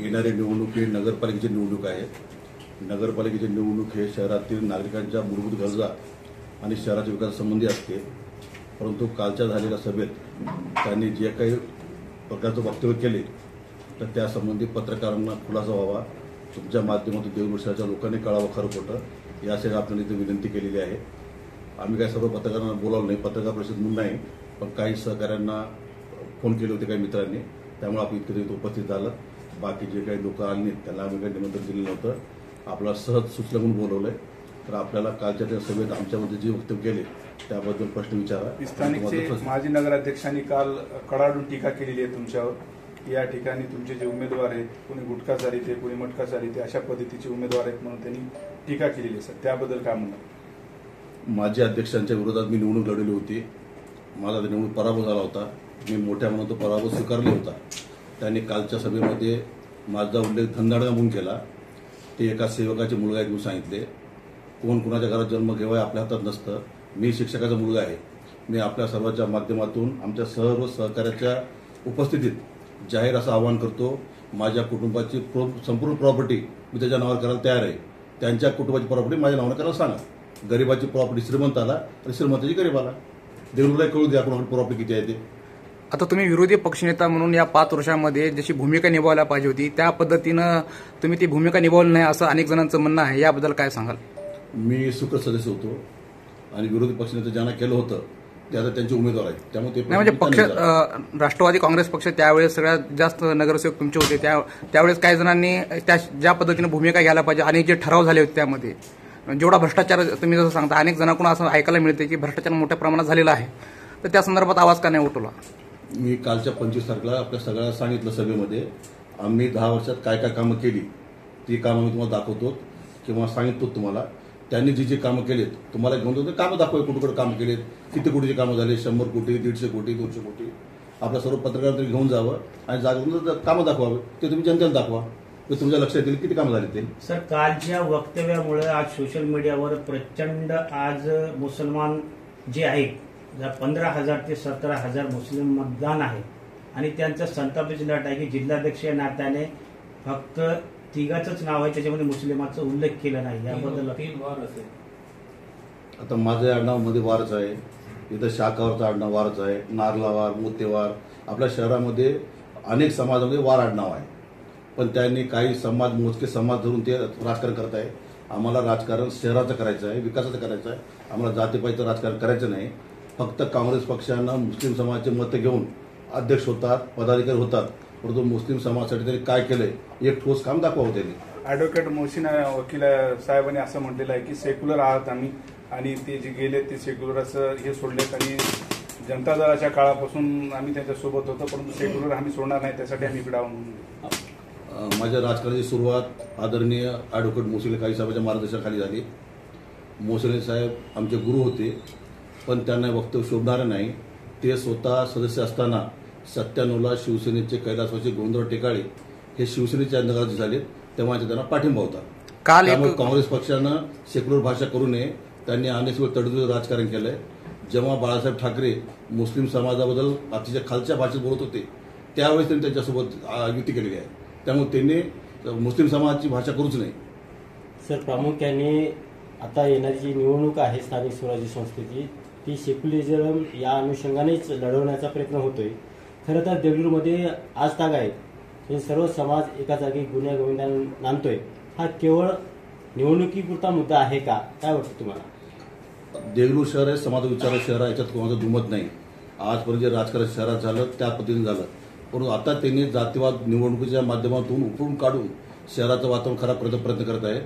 येणारी निवडणूक ही नगरपालिकेची निवडणूक आहे. नगरपालिकेची निवडणूक हे शहरातील नागरिकांच्या मूलभूत गरजा आणि शहराच्या विकासासंबंधी असते. परंतु कालच्या झालेल्या सभेत त्यांनी जे काही प्रकारचं वक्तव्य केले तर त्यासंबंधी पत्रकारांना खुलासा व्हावा, तुमच्या माध्यमातून देवगड शहराच्या लोकांनी कळावं खरं खोटं यासाठी आपल्याला इथे विनंती केलेली आहे. आम्ही काही सर्व पत्रकारांना बोलावलं नाही, पत्रकार परिषद म्हणून नाही, पण काही सहकाऱ्यांना फोन केले होते काही मित्रांनी, त्यामुळे आपण इतकं उपस्थित झालं. बाकी जे काही लोक आले नाहीत त्यांना आम्ही काही निमंत्रण दिलं नव्हतं. आपल्याला सहज सुचलं म्हणून बोलवलंय. तर आपल्याला कालच्या त्या सभेत आमच्यामध्ये जे वक्तव्य केले त्याबद्दल प्रश्न विचारा. स्थानिकचे माजी नगराध्यक्षांनी काल कडाडून टीका केलेली आहे तुमच्यावर. या ठिकाणी तुमचे जे उमेदवार आहेत, कोणी गुटखा चालिते, कोणी मटका चालिते, अशा पद्धतीचे उमेदवार आहेत म्हणून त्यांनी टीका केलेली आहे. सर, त्याबद्दल काय म्हणणार? माजी अध्यक्षांच्या विरोधात मी निवडणूक लढवली होती. माझा निवडणूक पराभव झाला होता. मी मोठ्या मनात तो पराभव स्वीकारला होता. त्यांनी कालच्या सभेमध्ये माझा उल्लेख धनदाडगा म्हणून केला. ते एका सेवकाचे मुलगा आहे म्हणून सांगितले. कोण कुणाच्या घरात जन्म घेवाय आपल्या हातात नसतं. मी शिक्षकाचा मुलगा आहे. मी आपल्या सर्वांच्या माध्यमातून आमच्या सर्व सहकार्याच्या उपस्थितीत जाहीर असं आवाहन करतो, माझ्या कुटुंबाची संपूर्ण प्रॉपर्टी मी त्याच्या नावावर करायला तयार आहे. त्यांच्या कुटुंबाची प्रॉपर्टी माझ्या नावावर करायला सांगा. गरिबाची प्रॉपर्टी श्रीमंताला आणि श्रीमंताची गरिबाला. देवरूला कळू द्या कोणाकडे प्रॉपर्टी किती आहे ते. आता तुम्ही विरोधी पक्षनेता म्हणून या 5 वर्षांमध्ये जशी भूमिका निभावायला पाहिजे होती त्या पद्धतीनं तुम्ही ती भूमिका निभावली नाही असं अनेक जणांचं म्हणणं आहे. याबद्दल काय सांगाल? मी सुखद सदस्य होतो आणि विरोधी पक्षनेते ज्यांना केलं होतं ते आता त्यांचे उमेदवार आहेत. त्यामुळे ते म्हणजे पक्ष राष्ट्रवादी काँग्रेस पक्ष त्यावेळेस सगळ्यात जास्त नगरसेवक तुमचे होते. त्यावेळेस काही जणांनी त्या ज्या पद्धतीनं भूमिका घ्यायला पाहिजे, अनेक जे ठराव झाले होते त्यामध्ये जेवढा भ्रष्टाचार तुम्ही जसं सांगता, अनेक जणांकडून असं ऐकायला मिळते की भ्रष्टाचार मोठ्या प्रमाणात झालेला आहे. तर त्या संदर्भात आवाज का नाही उठवला? मी कालच्या 25 तारखेला आपल्या सगळ्यांना सांगितलं सभेमध्ये, आम्ही 10 वर्षात काय काय कामं केली ती कामं मी तुम्हाला दाखवतो किंवा सांगिततो तुम्हाला. त्यांनी जी कामं केलीत तुम्हाला घेऊन जातो कामं दाखवा, कुठे कामं केलीत, किती कोटीची कामं झाली, 100 कोटी, 150 कोटी, 200 कोटी. आपल्या सर्व पत्रकारांनी घेऊन जावं आणि जागून कामं दाखवावं. ते तुम्ही जनतेला दाखवा, ते तुमच्या लक्षात येईल किती कामं झाली ते. सर, कालच्या वक्तव्यामुळे आज सोशल मीडियावर प्रचंड आज मुसलमान जे आहेत 15,000 ते 17,000 मुस्लिम मतदान आहे आणि त्यांचा संतापाची लाट आहे की जिल्हाध्यक्ष या नात्याने फक्त तिघाचंच नाव आहे, त्याच्यामध्ये मुस्लिमाचा उल्लेख केला नाही. याबद्दल आता माझ्या आडनावामध्ये वारच आहे, इथं शाखावरचा आडनाव वारच आहे, नारलावार, मोतेवार. आपल्या शहरामध्ये अनेक समाजामध्ये वार आडनाव आहे. पण त्यांनी काही समाज, मोजके समाज धरून ते राजकारण करत आहे. आम्हाला राजकारण शहराचं करायचं आहे, विकासाचं करायचं आहे. आम्हाला जातीपातीचं राजकारण करायचं नाही. फक्त काँग्रेस पक्षानं मुस्लिम समाजाचे मतं घेऊन अध्यक्ष होतात, पदाधिकारी होतात, परंतु मुस्लिम समाजासाठी त्यांनी काय केलंय एक ठोस काम दाखवावं त्यांनी. ॲडव्होकेट मोहसिन वकील साहेबांनी असं म्हटलेलं आहे की सेक्युलर आहात आम्ही आणि ते जे गेले ते सेक्युलर असं हे सोडलेत आणि जनता दलाच्या काळापासून आम्ही त्यांच्यासोबत होतो, परंतु सेक्युलर आम्ही सोडणार नाही, त्यासाठी आम्ही इकडे आहोत. माझ्या राजकारणाची सुरुवात आदरणीय ॲडव्होकेट मोहसिन काही साहेबांच्या मार्गदर्शनाखाली झाली. मोहसिन साहेब आमचे गुरु होते, पण त्यांना वक्तव्य शोभणारं नाही. ते स्वतः सदस्य असताना 97ला शिवसेनेचे कैलासवासी गोविंदराव टेकाळे हे शिवसेनेच्या नगराध्यक्ष झाले, तेव्हा त्यांना पाठिंबा होता. त्यामुळे काँग्रेस पक्षानं सेक्युलर भाषा करू नये. त्यांनी अनेक वेळ तडजोड राजकारण केलंय. जेव्हा बाळासाहेब ठाकरे मुस्लिम समाजाबद्दल अतिशय खालच्या भाषेत बोलत होते त्यावेळेस त्यांनी त्यांच्यासोबत युती केलेली आहे. त्यामुळे त्यांनी मुस्लिम समाजाची भाषा करूच नाही. सर, प्रामुख्याने आता येणारी जी निवडणूक आहे स्थानिक स्वराज्य संस्थेची ती सेक्युलरिझम या अनुषंगानेच लढवण्याचा प्रयत्न होतोय. खरं तर देगलूरमध्ये आज ताग आहे, हे सर्व समाज एका जागी गुन्ह्या गोविंदाने नांदतोय. हा केवळ निवडणुकीपुरता मुद्दा आहे का, काय वाटतं तुम्हाला? देगलूर शहर हे समाज विचार शहर आहे, याच्यात कोणाचं दुमत नाही. आजपर्यंत जे राजकारण शहरात झालं त्या पद्धतीने झालं, परंतु आता त्यांनी जातीवाद निवडणुकीच्या माध्यमातून उपळून काढून शहराचं वातावरण खराब करण्याचा प्रयत्न करत आहेत.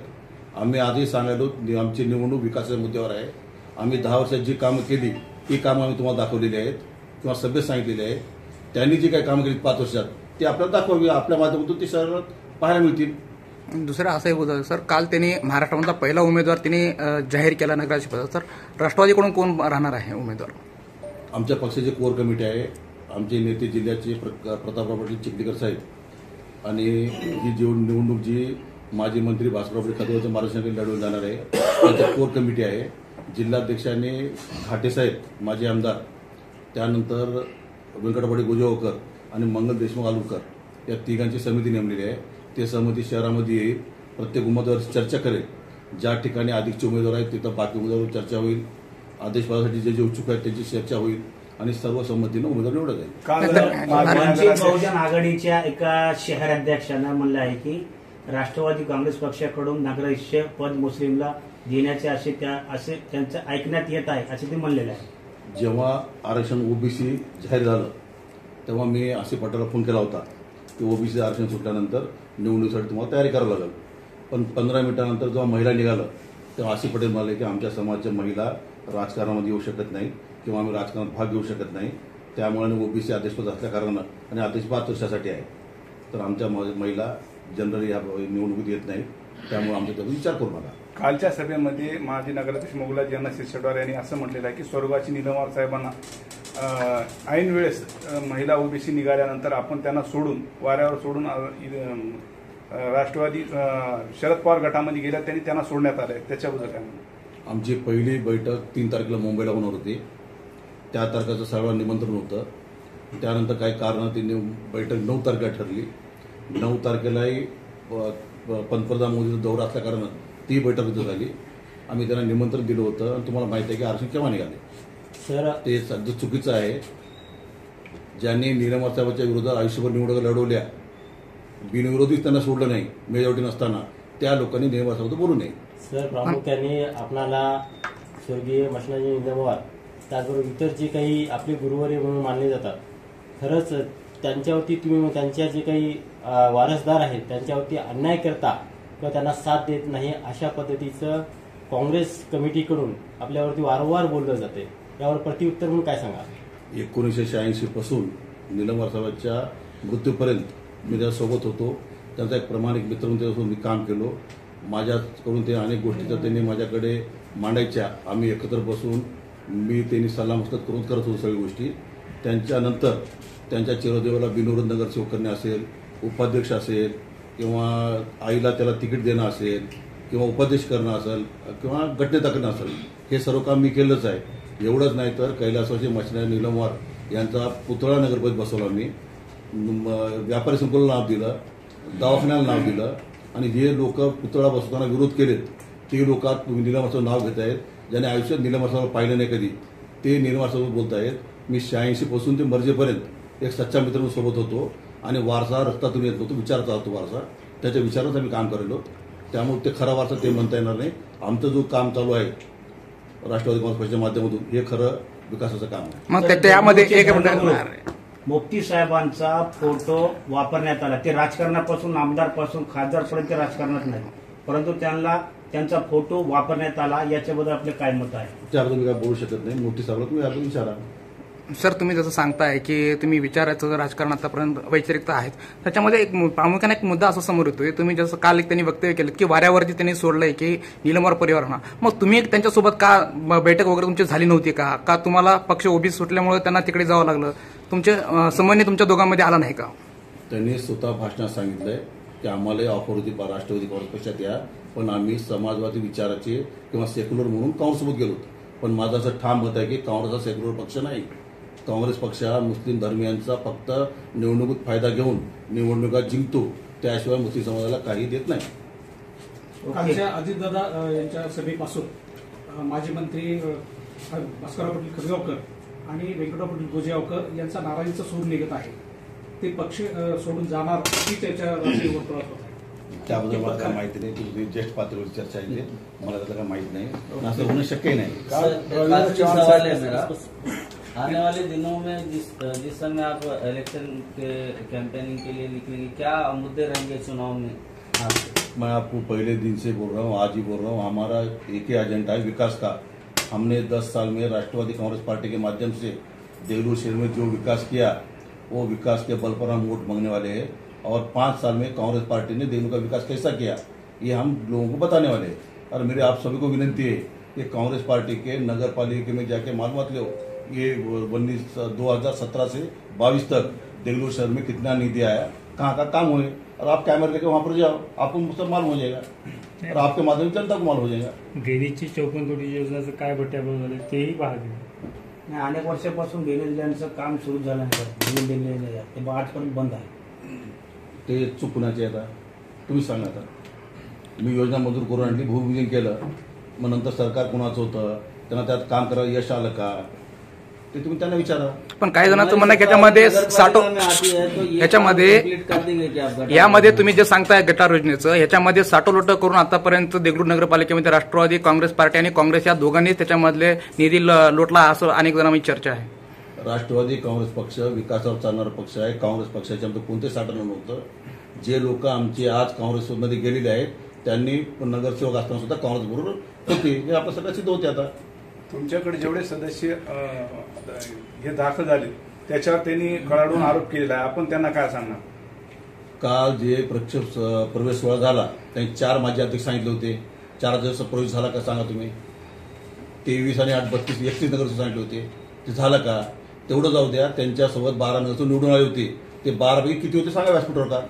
आम्ही आधी सांगायलो आमची निवडणूक विकासाच्या मुद्द्यावर आहे. आम्ही 10 वर्षात जी कामं केली ती कामं आम्ही तुम्हाला दाखवलेली आहेत किंवा सभेत सांगितलेली आहेत. त्यांनी जी काही कामं केली 5 वर्षात ती आपल्याला दाखवावी, आपल्या माध्यमातून ती शहरात पाहायला मिळतील. दुसरं असंही होतं सर, काल त्यांनी महाराष्ट्रामधला पहिला उमेदवार त्यांनी जाहीर केला नगराध्यक्ष. सर, राष्ट्रवादीकडून कोण राहणार आहे उमेदवार? आमच्या पक्षाची कोर कमिटी आहे. आमचे नेते जिल्ह्याचे प्रतापराव पाटील चिखलीकर साहेब आणि ही निवडणूक जी माजी मंत्री भास्करराव पाटील खदवळच्या मार्गदर्शनाखाली लढवून जाणार आहे त्याची कोर कमिटी आहे. जिल्हाध्यक्षांनी घाटे साहेब माजी आमदार, त्यानंतर व्यंकटपाडी गोजगावकर आणि मंगल देशमुख आलुरकर या तिघांची समिती नेमलेली आहे. ते सहमती शहरामध्ये येईल, प्रत्येक उमेदवाराची चर्चा करेल, ज्या ठिकाणी अधिकचे उमेदवार आहेत तिथं बाकी उमेदवारांवर चर्चा होईल, आदेश पाहण्यासाठी जे इच्छुक आहेत त्यांची चर्चा होईल आणि सर्व संमतीनं उमेदवार निवडत जाईल. काल वंचित बहुजन आघाडीच्या एका शहराध्यक्षांना म्हणलं आहे की राष्ट्रवादी काँग्रेस पक्षाकडून नगराध्यक्ष पद मुस्लिमला देण्याचे असे त्यांचं ऐकण्यात येत आहे असे ते म्हणलेले आहे. जेव्हा आरक्षण ओबीसी जाहीर झालं तेव्हा मी आसिफ पटेलला फोन केला होता की ओबीसी आरक्षण सुटल्यानंतर निवडणुकीसाठी तुम्हाला तयारी करावी लागेल. पण 15 मिनिटानंतर जेव्हा महिला निघालं तेव्हा आसिफ पटेल म्हणाले की आमच्या समाजाच्या महिला राजकारणामध्ये येऊ शकत नाही किंवा आम्ही राजकारणात भाग घेऊ शकत नाही, त्यामुळे ओबीसी आदेशपद असल्या कारणानं आणि आदेश 5 वर्षासाठी आहे, तर आमच्या महिला जनरली ह्या निवडणुकीत येत नाही, त्यामुळे आमच्या त्याचा विचार करू नका. कालच्या सभेमध्ये माजी नगराध्यक्ष मोगलाजी अण्णा शिरसाट यांनी असं म्हटलेलं आहे की स्वर्गाची निलमवार साहेबांना ऐन वेळेस महिला ओबीसी निघाल्यानंतर आपण त्यांना सोडून वाऱ्यावर सोडून राष्ट्रवादी शरद पवार गटामध्ये गेल्या त्यांनी त्यांना सोडण्यात आलंय, त्याच्याबद्दल काय म्हणणं? आमची पहिली बैठक 3 तारखेला मुंबईला होणार होती. त्या तारखेचं सर्वांना निमंत्रण होतं. त्यानंतर काही कारणानं ती बैठक 9 तारखेला ठरली. 9 तारखेलाही पंतप्रधान मोदीचा दौरा असल्या कारणानं ती बैठक इथं झाली. आम्ही त्यांना निमंत्रण दिलं होतं आणि तुम्हाला माहिती आहे की आरक्षण केव्हा निघाले. सर ते सध्या चुकीचं आहे. ज्यांनी निलमवार साहेबांच्या विरोधात आयुष्यभर निवडणुका लढवल्या, बिनविरोधीच त्यांना सोडलं नाही मेजॉरिटी नसताना, त्या लोकांनी निलमवार साहेबांचं बोलू नये. सर प्रामुख्याने आपणाला स्वर्गीय मशनाजी निलमवार त्याचबरोबर इतर जे काही आपले गुरुवारी म्हणून मानले जातात, खरंच त्यांच्यावरती तुम्ही त्यांच्या जे काही वारसदार आहेत त्यांच्यावरती अन्याय करता किंवा त्यांना साथ देत नाही अशा पद्धतीचं काँग्रेस कमिटीकडून आपल्यावरती वारंवार बोललं जाते, यावर प्रतिउत्तर म्हणून काय सांगा? 1986 पासून निलमवार साहेबांच्या मृत्यूपर्यंत मी त्यासोबत होतो. त्यांचा एक प्रामाणिक मित्र म्हणून त्याच्यासोबत मी काम केलो. माझ्याकडून ते अनेक गोष्टी तर त्यांनी माझ्याकडे मांडायच्या, आम्ही एकत्र बसून मी त्यांनी सल्लामसलत करून करत होतो सगळ्या गोष्टी. त्यांच्यानंतर त्यांच्या चिरदेवाला बिनविरोध नगरसेवक करणे असेल, उपाध्यक्ष असेल किंवा आईला त्याला तिकीट देणं असेल किंवा उपाध्यक्ष करणं असेल किंवा गटनेता करणं असेल, हे सर्व काम मी केलंच आहे. एवढंच नाही तर कैलासवासी मशनाजी निलमवार यांचा पुतळा नगरपरिषद बसवला मी, व्यापारी संकुलाला नाव दिलं, दवाखान्याला नाव दिलं आणि जे लोक पुतळा बसवताना विरोध केलेत ते लोक निलमवार साहेब नाव घेत आहेत. ज्याने आयुष्यात निलमवार साहेब पाहिलं नाही कधी ते निलमवार साहेब बोलत आहेत. मी 86 पासून ते मर्जेपर्यंत एक सच्चा मित्र सोबत होतो आणि वारसा रस्त्यातून येत नव्हतो, विचारचा होतो वारसा, त्याच्या विचारात आम्ही काम करेलो. त्यामुळे ते खरा वारसा ते म्हणता येणार नाही. आमचं जो काम चालू आहे राष्ट्रवादी काँग्रेस पक्षाच्या माध्यमातून हे खरं विकासाचं काम आहे. मग त्यामध्ये एक मुफ्ती साहेबांचा फोटो वापरण्यात आला. ते राजकारणापासून आमदारपासून खासदारपर्यंत राजकारणात नाही, परंतु त्यांचा फोटो वापरण्यात आला, याच्याबद्दल आपलं काय मत आहे? त्याबद्दल मी काय बोलू शकत नाही. मोठी साहेबांना तुम्ही याबद्दल विचारा. सर तुम्ही जसं सांगताय की तुम्ही विचारायचं राजकारण आतापर्यंत वैचारिकता आहेत, त्याच्यामध्ये एक प्रामुख्याने एक मुद्दा असा समोर येतोय. तुम्ही जसं काल एक त्यांनी वक्तव्य केलं की वाऱ्यावरती त्यांनी सोडलंय की निलमवार परिवारांना, मग तुम्ही त्यांच्यासोबत का बैठक वगैरे तुमची झाली नव्हती का तुम्हाला पक्ष ओबीसी सुटल्यामुळे त्यांना तिकडे जावं लागलं? तुमचे समन्वय तुमच्या दोघांमध्ये आला नाही का? त्यांनी स्वतः भाषणात सांगितलंय की आम्हाला ऑफर होती राष्ट्रवादी काँग्रेस पक्षात या, पण आम्ही समाजवादी विचाराचे किंवा सेक्युलर म्हणून काँग्रेससोबत गेलो. पण माझं असं ठाम मत आहे की काँग्रेस हा सेक्युलर पक्ष नाही. काँग्रेस पक्ष हा मुस्लिम धर्मियांचा फक्त निवडणुकीत फायदा घेऊन निवडणुका जिंकतो, त्याशिवाय मुस्लिम समाजाला काही देत नाही. कालच्या अजितदादा यांच्या सभेपासून माजी मंत्री भास्करराव पाटील खरगावकर आणि व्यंकटराव पाटील गोजेगावकर यांचा नाराजीचा सूर निघत आहे. ते पक्ष सोडून जाणार ही त्याच्या राजकीय वर्तुळात होत आहे. त्याबद्दल मला काय माहिती नाही. तुझी ज्येष्ठ पातळीवर चर्चा आहे, मला त्याचं काय माहित नाही, असं होणं शक्य नाही. सवाल है मेरा, आने वाले दिनों में जिस समय आप इलेक्शन के कैंपेनिंग के लिए निकलेंगे, क्या मुद्दे रहेंगे चुनाव में? मैं आपको पहले दिन से बोल रहा हूँ, आज ही बोल रहा हूँ, हमारा एक ही एजेंडा है विकास का. हमने 10 साल में राष्ट्रवादी कांग्रेस पार्टी के माध्यम से देवलूर शहर में जो विकास किया वो विकास के बल पर हम वोट मांगने वाले हैं. और 5 साल में कांग्रेस पार्टी ने देवलूर का विकास कैसा किया ये हम लोगों को बताने वाले हैं. और मेरे आप सभी को विनती है कि कांग्रेस पार्टी के नगर पालिका में जाके मालूमात लो. ये 2017 से 22 तक देवलूर शहर में कितना निधि आया, कहाँ का काम हुए, और आप कैमरे लेकर वहाँ पर जाओ, आपको सब मालूम हो जाएगा और आपके माध्यम से जनता को मालूम हो जाएगा. ड्रेनेजची 54 कोटी योजनेचं काय बट्ट्याबोळ झाले तेही पाहते. अनेक वर्षापासून ड्रेनेज लाईनचं काम सुरू झालं नाही, ते आजपर्यंत बंद आहे. ते चूक कुणाची आहे आता? तुम्ही सांगा आता. मी योजना मंजूर करून आणली, भूमिपूजन केलं, मग नंतर सरकार कोणाचं होतं, त्यांना त्यात काम करायला यश आलं का, ते तुम्ही त्यांना विचारा. पण काही जणांचं म्हणणं याच्यामध्ये यामध्ये तुम्ही जे सांगताय गटार योजनेचं, ह्याच्यामध्ये साठोलोट करून आतापर्यंत देगलूर नगरपालिकेमध्ये राष्ट्रवादी काँग्रेस पार्टी आणि काँग्रेस या दोघांनी त्याच्यामधले निधी लोटला असं अनेक जणांची चर्चा आहे. राष्ट्रवादी काँग्रेस पक्ष विकासावर चालणारा पक्ष आहे. काँग्रेस पक्षाच्यामध्ये कोणते साठवण नव्हतं. जे लोक आमचे आज काँग्रेसमध्ये गेलेले आहेत त्यांनी नगरसेवक असताना सुद्धा काँग्रेस बरोबर होते, हे आपल्या सगळ्या सिद्ध होते. आता तुमच्याकडे जेवढे सदस्य हे दाखल झाले त्याच्यावर त्यांनी कडाडून आरोप केलेला आहे, आपण त्यांना काय सांगणार? काल जे प्रवेश सोहळा झाला त्यांनी 4 माजी अध्यक्ष सांगितले होते. 4 दिवस प्रवेश झाला का सांगा तुम्ही? 23 आणि 8 32 31 नगरसेवक सांगितले होते, ते झालं का? तेवढं जाऊ द्या. त्यांच्यासोबत 12 नगरसेवक निवडून आले होते, ते 12 पैकी किती होते सांगा व्यासपीठावर का?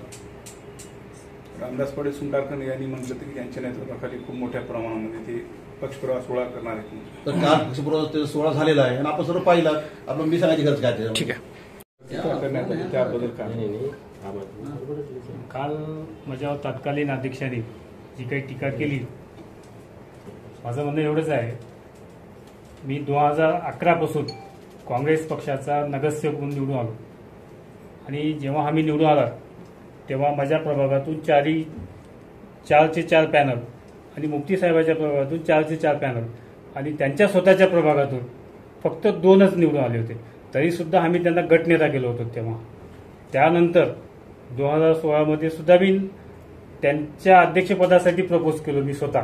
रामदास पडे सुंटारकर यांनी म्हटलं की त्यांच्या नेतृत्वाखाली खूप मोठ्या प्रमाणामध्ये ते पक्षपुरावा सोहळा करणार आहेत. तर काल पक्षपुरावा सोहळा झालेला आहे आणि आपण सर्व पाहिला. आपण मी सांगायची गरज काय ते? ठीक आहे. त्याबद्दल काय? काल माझ्यावर तत्कालीन अध्यक्षांनी जी काही टीका केली, माझं म्हणणं एवढंच आहे, मी 2011 पासून काँग्रेस पक्षाचा नगरसेवक म्हणून निवडून आलो आणि जेव्हा आम्ही निवडून आला तेव्हा माझ्या प्रभागातून 4चे 4 पॅनल आणि मुफ्ती साहेबाच्या प्रभागातून 4चे 4 पॅनल आणि त्यांच्या स्वतःच्या प्रभागातून फक्त 2च निवडून आले होते. तरीसुद्धा आम्ही त्यांना गटनेता केलं होतं. तेव्हा त्यानंतर 2016 सुद्धा मी त्यांच्या अध्यक्षपदासाठी प्रपोज केलं मी स्वतः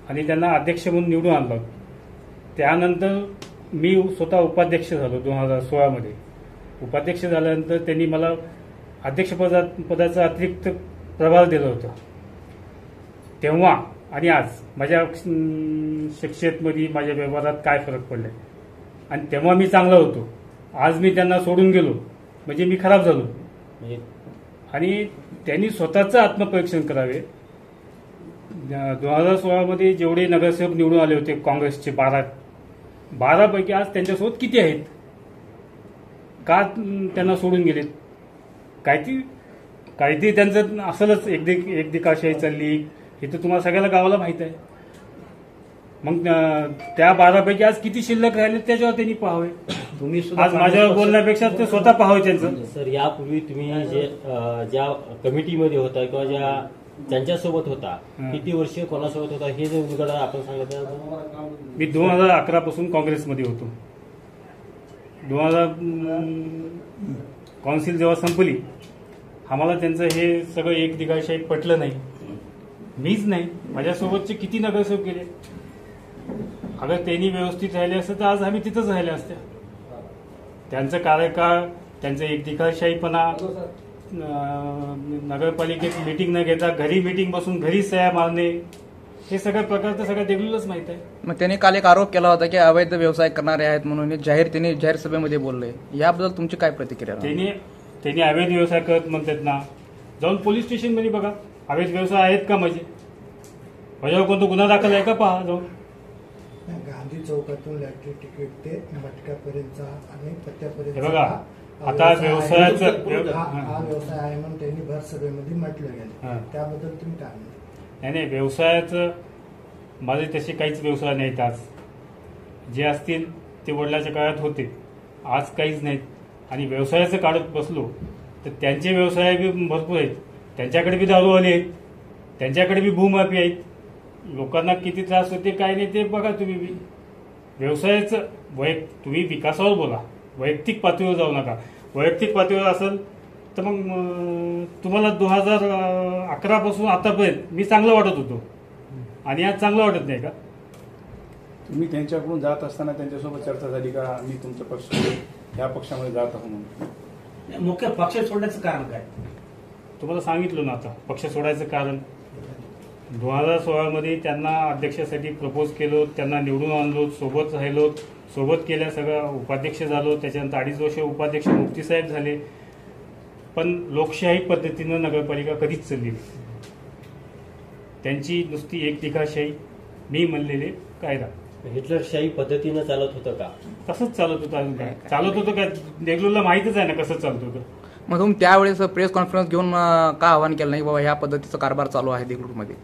आणि त्यांना अध्यक्ष म्हणून निवडून आणलं. त्यानंतर मी स्वतः उपाध्यक्ष झालो 2016. उपाध्यक्ष झाल्यानंतर त्यांनी मला अध्यक्षपदाचा अतिरिक्त प्रभार दिला होता. तेव्हा आणि आज माझ्या शख्सियतमध्ये माझ्या व्यवहारात काय फरक पडलाय? आणि तेव्हा मी चांगला होतो, आज मी त्यांना सोडून गेलो म्हणजे मी खराब झालो. आणि त्यांनी स्वतःचं आत्मपरीक्षण करावे. 2016 जेवढे नगरसेवक निवडून आले होते काँग्रेसचे 12 पैकी आज त्यांच्यासोबत किती आहेत? का त्यांना सोडून गेलेत? काहीतरी त्यांचं असलच एकदिकाशाही चालली हे तर तुम्हाला सगळ्याला गावाला माहित आहे. मग त्या 12 पैकी आज किती शिल्लक राहिले त्याच्यावर त्यांनी पाहावे. तुम्ही आज माझ्यावर बोलण्यापेक्षा ते स्वतः पाहावे त्यांचं. सर, यापूर्वी तुम्ही ज्या कमिटीमध्ये होता किंवा ज्यांच्यासोबत होता, किती वर्ष कोणासोबत होता हे जर उलगडा आपण सांगितलं. मी 2011 पासून काँग्रेसमध्ये होतो. 2000 काउन्सिल जेव्हा संपली आम्हाला त्यांचं हे सगळं एकदिकाशाही पटलं नाही. मीच नाही, माझ्यासोबतचे किती नगरसेवक गेले. अगर त्यांनी व्यवस्थित राहिले असतं तर आज आम्ही तिथंच राहिले असत्या. त्यांचं कार्यकाळ, त्यांचं एकदिकाशाहीपणा, नगरपालिकेत मीटिंग न घेता घरी मीटिंग बसून घरी सह्या मारणे, हे सगळ्या प्रकारचं सगळं देगलूरच माहित आहे. मग त्यांनी काल एक आरोप केला होता की अवैध व्यवसाय करणारे आहेत म्हणून त्यांनी जाहीर सभेमध्ये बोलले. याबद्दल तुमची काय प्रतिक्रिया? त्यांनी अवैध व्यवसाय करत म्हणतात ना, जाऊन पोलीस स्टेशनमध्ये बघा अवैध व्यवसाय आहेत का माझ्यावर कोणता गुन्हा दाखल आहे का पहा जाऊन. गांधी चौकातून लॅटरी तिकीट ते मटक्यापर्यंतचा आणि पत्त्यापर्यंत बघा. आता व्यवसायाचा हा व्यवसाय आहे म्हणून त्यांनी भर सभेमध्ये म्हटलं गेलं, त्याबद्दल तुम्ही काय म्हणता? नाही, व्यवसायाचं माझे तसे काहीच व्यवसाय नाहीत. आज जे असतील ते वडिलाच्या काळात होते, आज काहीच नाहीत. आणि व्यवसायाचं काढत बसलो तर त्यांचे व्यवसाय बी भरपूर आहेत. त्यांच्याकडे बी दारूवाले आहेत, त्यांच्याकडे बी भूमाफी आहेत. लोकांना किती त्रास होते काय नाही ते बघा तुम्ही बी. व्यवसायाचं तुम्ही विकासावर बोला, वैयक्तिक पातळीवर जाऊ नका. वैयक्तिक पातळीवर असेल तर मग तुम्हाला 2011 पासून आतापर्यंत मी चांगलं वाटत होतो आणि आज चांगलं वाटत नाही का? तुम्ही त्यांच्याकडून जात असताना त्यांच्यासोबत चर्चा झाली का मी तुमच्या पक्ष या पक्षामध्ये जात आहो म्हणून? मुख्य पक्ष सोडण्याचं कारण काय? तुम्हाला सांगितलं ना आता पक्ष सोडायचं कारण. 2016 त्यांना अध्यक्षासाठी प्रपोज केलो, त्यांना निवडून आणलो, सोबत राहिलो, सोबत केल्या, सगळं उपाध्यक्ष झालो. त्याच्यानंतर 2.5 वर्ष उपाध्यक्ष मुफ्ती साहेब झाले. पण लोकशाही पद्धतीनं नगरपालिका कधीच चालली नाही. त्यांची नुसती एकदिकाशाही, मी म्हणलेले कायदा. हिटलरशाही पद्धतीनं चालत होतं का? तसंच चालत होतं. अजून काय चालत होतं काय? देगलूरला माहितच आहे ना कसं चालत होतं. मग तुम्ही त्यावेळेस प्रेस कॉन्फरन्स घेऊन का आवाहन केलं नाही बाबा ह्या पद्धतीचा कारभार चालू आहे देगलूरमध्ये?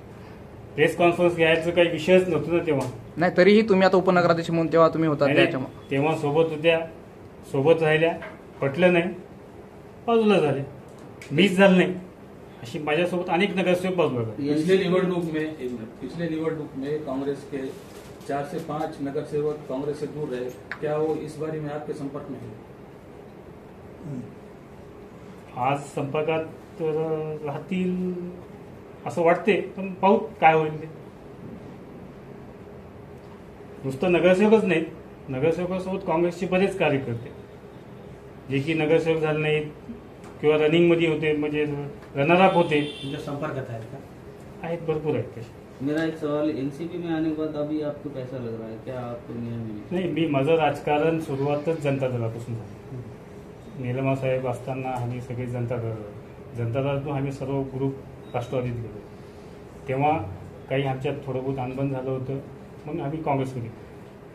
प्रेस कॉन्फरन्स घ्यायचं काही विषयच नव्हतं ना तेव्हा. नाही तरीही तुम्ही आता उपनगराध्यक्ष म्हणून तेव्हा तुम्ही होता त्याच्यामुळे. तेव्हा सोबत होत्या, सोबत राहिल्या, पटलं नाही, बाजूला झाले, मीच झालं नाही, अशी माझ्यासोबत अनेक नगरसेवक बाजूला झाले. पिछले निवडणूक में कांग्रेस के 4 से 5 नगरसेवक कांग्रेस से दूर रहे, क्या वो इस बारी में आपके संपर्क में है? आज संपर्कात राहतील असं वाटते, पण पाहू काय होईल ते. नुसतं नगरसेवकच नाहीत, नगरसेवकासोबत काँग्रेसचे बरेच कार्यकर्ते जे की नगरसेवक झाले नाहीत किंवा रनिंगमध्ये होते, म्हणजे रनरअप होते, तुमच्या संपर्कात आहेत का? आहेत, भरपूर आहेत तसे. मेरा एक सवाल, एनसीपी में आने के बाद अभी आपको कैसा लग रहा है? क्या आपको नाही, मी माझं राजकारण सुरुवातच जनता दलापासून झालं. निलमा साहेब असताना आम्ही सगळे जनता दलातून आम्ही सर्व ग्रुप राष्ट्रवादीत गेलो. तेव्हा काही आमच्यात थोडं बहुत अनबन झालं होतं, मग आम्ही काँग्रेसमध्ये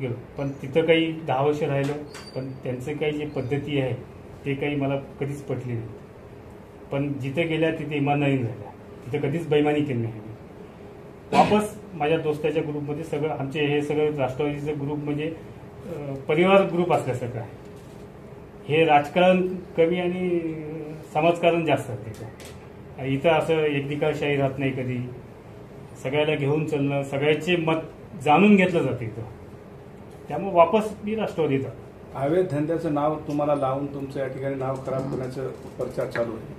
गेलो. पण तिथं काही 10 वर्ष राहिलो, पण त्यांचं काही जे पद्धती आहे ते काही मला कधीच पटली नाही. पण जिथे गेल्या तिथे इमानदारी झाल्या, तिथे कधीच बेईमानी केली नाही. वापस माझ्या दोस्ताच्या ग्रुपमध्ये सगळं आमचे हे सगळं राष्ट्रवादीचं ग्रुप म्हणजे परिवार ग्रुप असल्यासारखं आहे. हे राजकारण कमी आणि समाजकारण जास्त आहे. इथं असं एकदिकाशाही राहत नाही कधी, सगळ्याला घेऊन चालणं, सगळ्याचे मत जाणून घेतलं जातं इथं. त्यामुळे वापस मी राष्ट्रवादीचा. अवैध धंद्याचं नाव तुम्हाला लावून तुमचं या ठिकाणी नाव खराब करण्याचं प्रचार चालू आहे.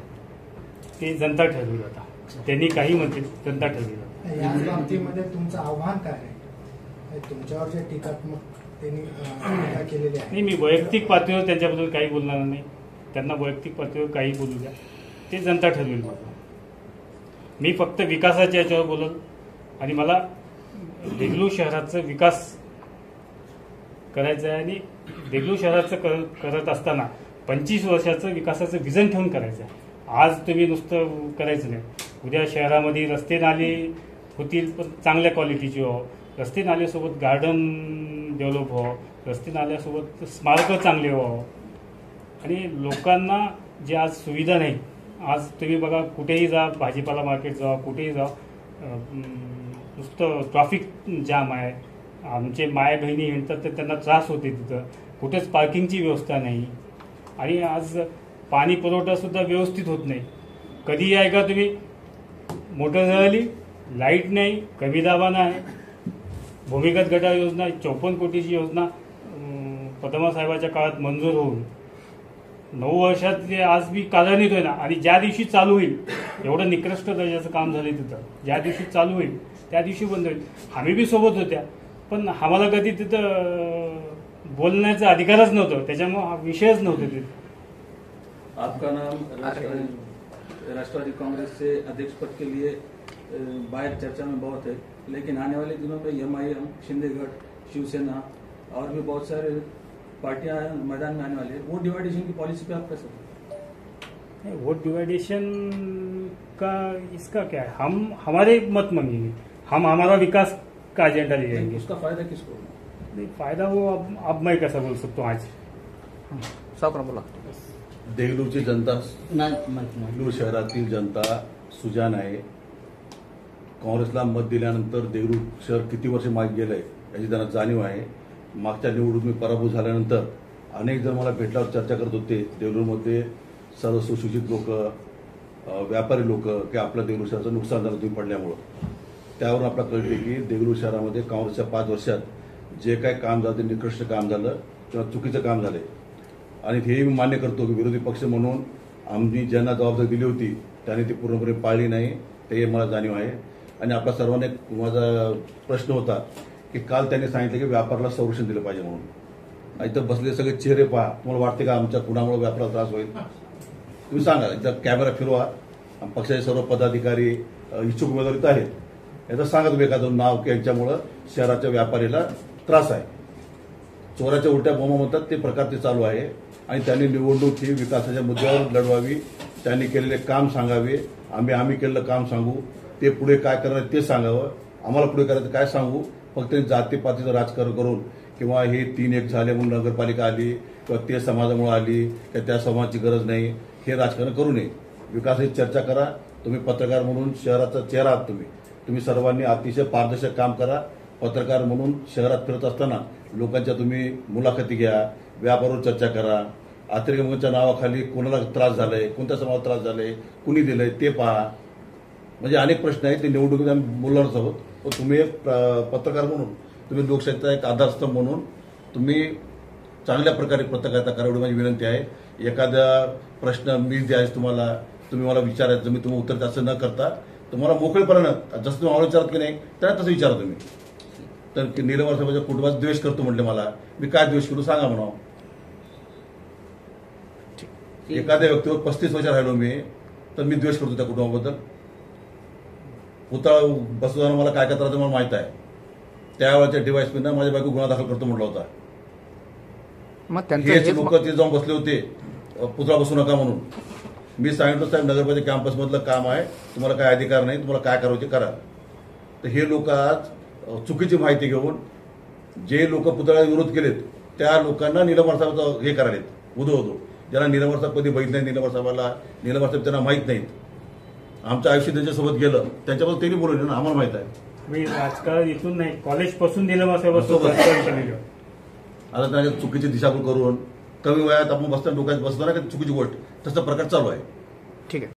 ते जनता ठरवी आता, त्यांनी काही म्हणतील, जनता ठरवी जातात. या बाबतीमध्ये तुमचं आव्हान काय आहे? तुमच्यावर जे टीकात्मक त्यांनी टीका केलेली आहे. नाही, मी वैयक्तिक पातळीवर त्यांच्याबद्दल काही बोलणार नाही. त्यांना वैयक्तिक पातळीवर काही बोलू द्या, ते जनता ठरवेल. मी फक्त विकासाच्या याच्यावर बोलल, आणि मला देगलूर शहराचा विकास करायचं आहे, आणि देगलूर शहराचं करत असताना 25 वर्षाचं विकासाचं विजन ठेवून करायचं आहे. आज तुम्ही नुसतं करायचं नाही. उद्या शहरामध्ये रस्ते नाले होतील, पण चांगल्या क्वालिटीचे हो. रस्ते नाल्यासोबत गार्डन डेव्हलप हो, रस्ते नाल्यासोबत स्मारकं चांगले हो. आणि लोकांना जे आज सुविधा नाही, आज तुम्ही बघा कुठेही जा, भाजीपाला मार्केट जा, कुठेही जा, नुसतं ट्रॅफिक जाम आहे. आमचे माय बहिणी हिंडतात तर त्यांना त्रास होते तिथं. कुठेच पार्किंगची व्यवस्था नाही, आणि आज पाणी पुरवठासुद्धा व्यवस्थित होत नाही. कधीही आहे का तुम्ही, मोटर जळाली, लाईट नाही, कमी दाबानं आहे. भूमिगत गटार योजना 54 कोटीची योजना पद्मा साहेबाच्या काळात मंजूर होऊन 9 वर्षात ते आज बी कार्यान्वित होईल. आणि ज्या दिवशी चालू होईल, एवढं निकृष्ट दर्जाचं काम झालं तिथं, ज्या दिवशी चालू होईल त्या दिवशी बंद होईल. आम्ही बी सोबत होत्या, पण आम्हाला कधी तिथं बोलण्याचा अधिकारच नव्हतं, त्याच्यामुळे हा विषयच नव्हता तिथं. आपका नाम राष्ट्रवादी कांग्रेस से अध्यक्ष पद के लिए बाहर चर्चा में बहुत है, लेकिन आने वाले दिनों में MIM, शिंदेगढ़, शिवसेना और भी बहुत सारे पार्टियां मैदान में आने वाले हैं. वोट डिवाइडेशन की पॉलिसी पे आप कैसे? वोट डिवाइडेशन का इसका क्या है, हम हमारे मत मांगेंगे, हम हमारा विकास का एजेंडा ले जाएंगे. उसका फायदा किसको? नहीं, फायदा वो अब मैं कैसा बोल सकता हूँ आज. सावकार बोला. देगलूरची जनता, देगलूर शहरातील जनता सुजाण आहे. काँग्रेसला मत दिल्यानंतर देगलूर शहर किती वर्ष मागे गेलंय याची त्यांना जाणीव आहे. मागच्या निवडणुकीत पराभूत झाल्यानंतर अनेक जण मला भेटल्यावर चर्चा करत होते. देगलूरमध्ये सर्व सुशिक्षित लोक, व्यापारी लोक, की आपल्या देगलूर शहराचं नुकसान झालं तुम्ही पडल्यामुळं. त्यावरून आपल्याला कळते की देगलूर शहरामध्ये काँग्रेसच्या 5 वर्षात जे काही काम झालं ते निकृष्ट काम झालं किंवा चुकीचं काम झालंय. आणि हेही मी मान्य करतो की विरोधी पक्ष म्हणून आम्ही ज्यांना जबाबदारी दिली होती त्यांनी ती पूर्णपणे पाळली नाही, ते मला जाणीव आहे. आणि आपल्या सर्वांना माझा प्रश्न होता की काल त्यांनी सांगितलं की व्यापाराला संरक्षण दिलं पाहिजे म्हणून. इथं बसले सगळे चेहरे पहा, तुम्हाला वाटते का आमच्या कुणामुळे व्यापाराला त्रास होईल? तुम्ही सांगा. इथं कॅमेरा फिरवा, पक्षाचे सर्व पदाधिकारी इच्छुक उमेदवार इथं आहेत, याचं सांगा तुम्ही एखादं नाव की यांच्यामुळं शहराच्या व्यापारीला त्रास आहे. चोराच्या उलट्या बोंबा म्हणतात ते प्रकार ते चालू आहे. आणि त्यांनी निवडणूक ही विकासाच्या मुद्द्यावर लढवावी, त्यांनी केलेले काम सांगावे. आम्ही केलेलं काम सांगू, ते पुढे काय करणार ते सांगावं. आम्हाला पुढे करायचं काय सांगू. फक्त जातीपातीचं राजकारण करून किंवा हे 3-1 झाले म्हणून नगरपालिका आली किंवा ते समाजामुळे आली किंवा त्या समाजाची गरज नाही, हे राजकारण करू नये. विकासाची चर्चा करा. तुम्ही पत्रकार म्हणून शहराचा चेहरा आहात. तुम्ही सर्वांनी अतिशय पारदर्शक काम करा. पत्रकार म्हणून शहरात फिरत असताना लोकांच्या तुम्ही मुलाखती घ्या, व्यापारावर चर्चा करा. अतिरेकच्या नावाखाली कोणाला त्रास झालाय, कोणत्या समाजाला त्रास झालाय, कुणी दिलंय ते पहा. म्हणजे अनेक प्रश्न आहेत ते निवडणुकीत आम्ही बोलणारच आहोत. पण तुम्ही एक पत्रकार म्हणून, तुम्ही लोकशाहीचा एक आधारस्तंभ म्हणून तुम्ही चांगल्या प्रकारे पत्रकारिता करा, एवढी माझी विनंती आहे. एखादा प्रश्न मी द्यायचं तुम्ही मला विचारायचं, मी तुम्ही उत्तर असं न करता तुम्हाला मोकळेपणानं जसं तुम्ही मला विचारत की नाही त्याला तसं विचारा तुम्ही. तर नीलम साहेबांच्या कुटुंबाचा द्वेष करतो म्हटले मला, मी काय द्वेष करू सांगा म्हणा. एखाद्या व्यक्तीवर 35 वर्ष राहिलो मी, तर मी द्वेष करतो त्या कुटुंबाबद्दल. पुतळा बसवताना मला काय करायचं मला माहित आहे. त्यावेळेच्या डीवायएसपीनं माझ्या बायको गुन्हा दाखल करतो म्हटला होता. हेच लोक ते जाऊन बसले होते पुतळा बसू नका म्हणून. मी सांगितलं साहेब नगरपालिका कॅम्पसमधलं काम आहे, तुम्हाला काय अधिकार नाही, तुम्हाला काय करायचे करा. तर हे लोक आज चुकीची माहिती घेऊन जे लोक पुतळ्याला विरोध केलेत त्या लोकांना नीलम साहेबांचं हे करायलेत उदो. ज्यांना नीलम साहेब कधी बघितलं नाही, नीलम साहेब त्यांना माहीत नाहीत. आमचं आयुष्य त्यांच्यासोबत गेलं, त्यांच्याबद्दल त्यांनी बोलवलं ना, आम्हाला माहित आहे. मी राजकारण इथून नाही, कॉलेज पासून नीलम साहेबांसोबत आता त्यांना चुकीची दिशाभूल करून कमी वयात आपण बसताना डोक्यात बसतो ना चुकीची गोष्ट, तसा प्रकार चालू आहे. ठीक आहे.